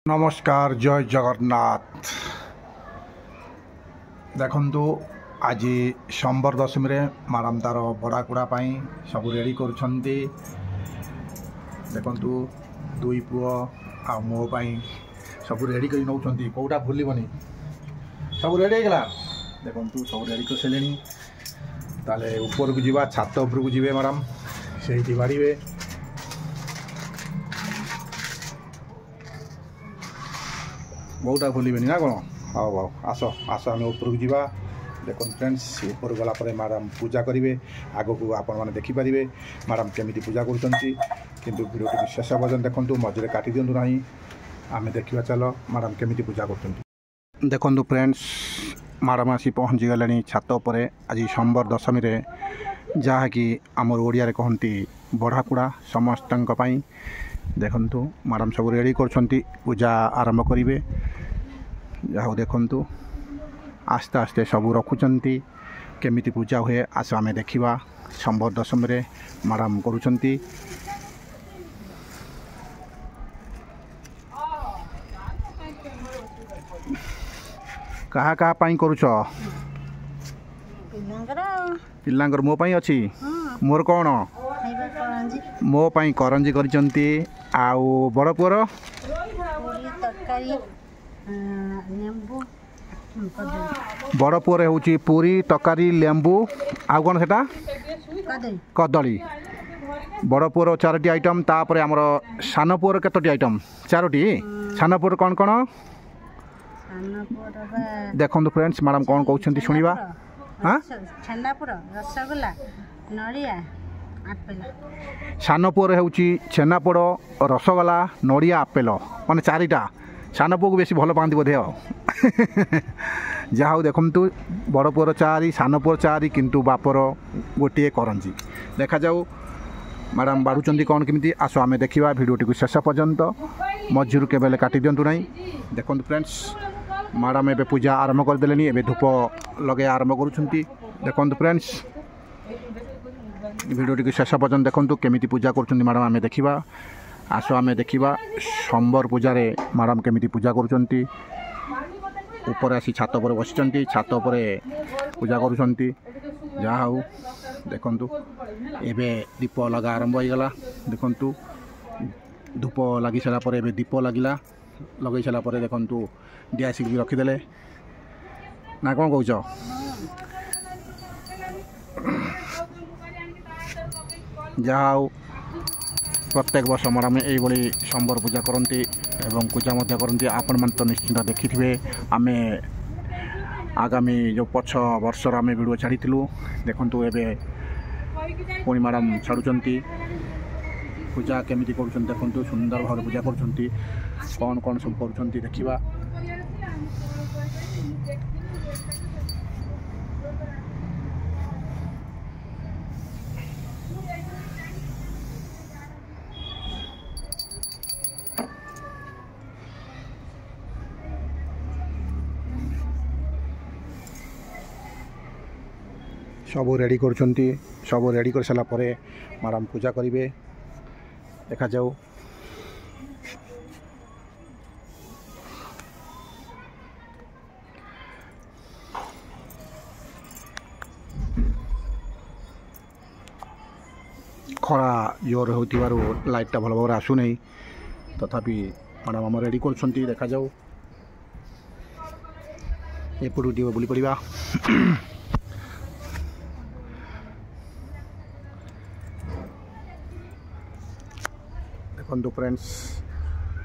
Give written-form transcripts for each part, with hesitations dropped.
नमस्कार जय जगन्नाथ। देखु आज शंबर दशमी रे माराम तार बड़ा कुड़ा सब रेडी कर देखु दुई पुओ आ मो सब रेडी कर नौ कौटा भूलबनी सब रेडी होगा। देखु सब रेडी कर सारे ताले ऊपर को जीवा छात उपर को जीवे माराम से बाड़े बहुटा भूलबे ना कौन। हाँ हाँ आस आस आम ऊपर को जीवा। देखो फ्रेंड्स ऊपर गलापर मैडम पूजा करेंगे आग को आपण मैंने देखिपारे मैडम केमी पूजा करूँ भिडियो शेष पर्यटन देखूँ मझे काटी दिंतु ना आम देखा चल मैडम केमी पूजा कर। देखु फ्रेंड्स मैडम आसी पहुँची गले छात पर आज शंबर दशमी रे जहाँकि आमर ओडिया कहती बढ़ाकुड़ा समस्त देखु मैडम सब रेडी कर पूजा आरंभ करेंगे। जहाँ देखु आस्ते आस्ते सब रखुंट केमी पूजा हुए आस आम देखा शंबर दशमी रे मैडम करुँच। कहा कहा करुच पिलांगर मो पाई अच्छी मोर कौन मो पाई करंजी करिसंती आउ बड़ पुअर बड़ पुअर होची पूरी तकारी लेंबू आउ कौन सेटा कदली बड़ पुअर 4टी आइटम तापर आमर सान पुअर केतोटी आइटम 4टी सान पुअर कौन कौन देखो फ्रेंड्स मैडम कौन कहते शुणा। हाँ सान पुअर होची छेनापोड़ रसगोला नड़िया आपेल माने 4टा सान पुओ को बेसी भल पाती बोधे जहाँ देखु बड़ पुअर 4 सान पुअर 4 किंतु बापर गोटे करंजी देखा जाऊ मैडम बाढ़ुंट कौन केमी आस आम देखा भिडियोटी को शेष पर्यंत मझीरू केवल काटी दिंतु ना। देखो फ्रेंड्स मैडम एवं पूजा आरंभ करदे एवं धूप लगे आरंभ करुँच। देखो फ्रेंड्स भिडियोटी को शेष पर्यटन देखूँ केमी पूजा कर मैडम आम देखा आस आम देखा शंबर पूजा रे मैडम केमी पूजा करुँच। ऊपर आसी छात पर बस छात पर पूजा करुँच। जहाँ हूँ देखु एवं दीप लगा आरंभ होगला। देखु धूप लगी सारापर एवं दीप लगला लगे सारापर देखु दियासिक भी रखीदे ना कौन कौच जहाँ प्रत्येक वर्ष मैडम यही शंबर पूजा करती एवं पूजा करती आपण मन तो निश्चिंत देखी आम आगामी जो पछ वर्ष आम वीडियो छाड़ी देखु एवं पुणी मैडम छाड़ुंट पूजा केमी कर देखु सुंदर भाव पूजा कर कौन कौन सब कर देखा। सब रेडी कर सब रेडी कर सारा पर मैडम पूजा करेंगे देखा जाऊ। खरा जोर हो लाइटा भल भाव आसुना तथापि मैडम आम रेडी कर देखा जाऊ। एपटू टी बुली पड़ा देखु फ्रेंड्स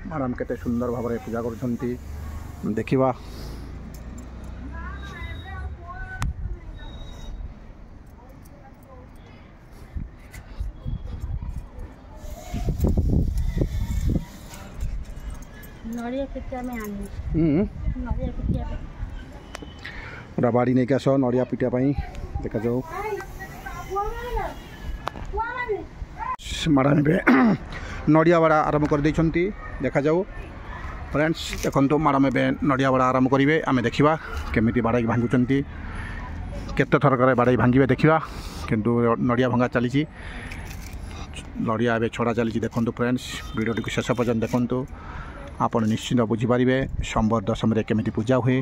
मैडम केते सुंदर भाव में पूजा कर देखा। बाड़ी नहीं आस नड़िया पिटा देखा जाऊ। मैडम नड़िया बाड़ा आरंभ कर देखा जाऊ। फ्रेंड्स देखो मैडम एवं नड़िया बाड़ा आरंभ करेंगे आम देखा केमी बाड़ा भांगुंट केते थरक बाड़ा भांगे देखा किंतु नड़िया भंगा चली नड़िया ए छड़ा चली। देखो फ्रेंड्स वीडियो को शेष पर्यटन देखु ଆପଣ ନିଶ୍ଚିନ୍ତ ବୁଝିପାରିବେ ସମ୍ବର ଦଶମୀରେ କେମିତି ପୂଜା ହୁଏ।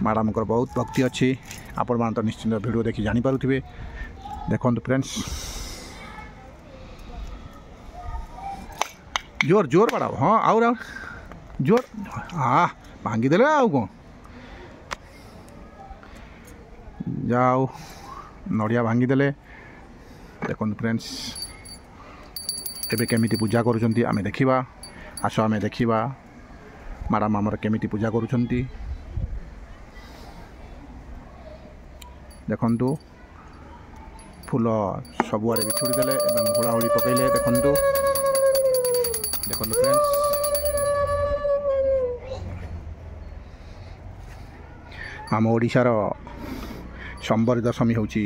ମ୍ୟାଡ଼ାମଙ୍କର ବହୁତ ଭକ୍ତି ଅଛି। ଆପଣମାନେ ତ ନିଶ୍ଚିନ୍ତ ଭିଡ଼ିଓ ଦେଖି ଜାଣିପାରୁଥିବେ। ଦେଖନ୍ତୁ ଫ୍ରେଣ୍ଡସ୍, ଜୋର ଜୋର ବାଡ଼ାଅ। ହଁ ଆଉ ଜୋର। ଭାଙ୍ଗିଦେଲେ ଆଉ କ'ଣ। ଯାହା ହଉ ନଡ଼ିଆ ଭାଙ୍ଗିଦେଲେ। ଦେଖନ୍ତୁ ଫ୍ରେଣ୍ଡସ୍, ଏବେ କେମିତି ପୂଜା କରୁଛନ୍ତି ଆମେ ଦେଖିବା। ଆସ ଆମେ ଦେଖିବା ମ୍ୟାଡ଼ାମ୍ ଆମର କେମିତି ପୂଜା କରୁଛନ୍ତି। ଦେଖନ୍ତୁ ଫୁଲ ସବୁଆଡ଼େ ବିଛୁଡ଼ି ଦେଲେ ଏବଂ ହୁଳାହୁଳି ପକାଇଲେ। ଦେଖନ୍ତୁ ଦେଖନ୍ତୁ ଫ୍ରେଣ୍ଡସ୍, ଆମ ଓଡ଼ିଶାର ସମ୍ବର ଦଶମୀ ହେଉଛି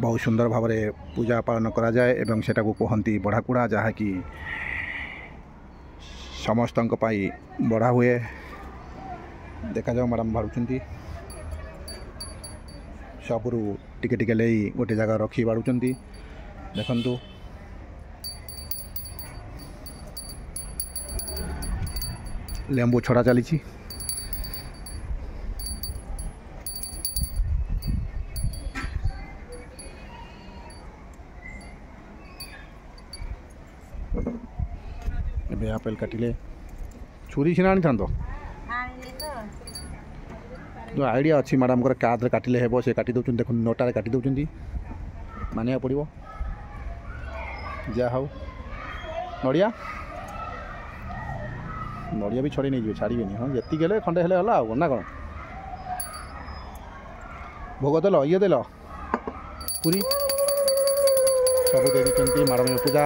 ବହୁତ ସୁନ୍ଦର ଭାବରେ ପୂଜା ପାଳନ କରାଯାଏ ଏବଂ ସେଟାକୁ କୁହନ୍ତି ବଢ଼ାକୁଢ଼ା, ଯାହାକି ସମସ୍ତଙ୍କ ପାଇଁ ବଢ଼ା ହୁଏ। ଦେଖାଯାଉ ମ୍ୟାଡ଼ାମ୍ ବାଢ଼ୁଛନ୍ତି। ସବୁରୁ ଟିକେ ଟିକେ ନେଇ ଗୋଟେ ଜାଗା ରଖି ବାଢ଼ୁଛନ୍ତି। ଦେଖନ୍ତୁ ଲେମ୍ବୁ ଛଡ଼ା ଚାଲିଛି। ଏବେ ଆପେଲ କାଟିଲେ। ଛୁରୀ ସିନା ଆଣିଥାନ୍ତ। ଯେଉଁ ଆଇଡ଼ିଆ ଅଛି ମ୍ୟାଡ଼ାମଙ୍କର କାର୍ଡ଼ରେ କାଟିଲେ ହେବ, ସେ କାଟି ଦେଉଛନ୍ତି। ଦେଖନ୍ତୁ ନଟାରେ କାଟି ଦେଉଛନ୍ତି, ମାନିବାକୁ ପଡ଼ିବ। ଯାହା ହଉ ନଡ଼ିଆ ନଡ଼ିଆ ବି ଛଡ଼େଇ ନେଇଯିବେ, ଛାଡ଼ିବେନି। ହଁ ଯେତିକି ହେଲେ ଖଣ୍ଡେ ହେଲେ ହେଲା ଆଉ ନା କ'ଣ। ଭୋଗ ଦେଲ, ଇଏ ଦେଲ, ପୁରୀ ସବୁ ଦେଇଛନ୍ତି। ମ୍ୟାଡ଼ାମ ପୂଜା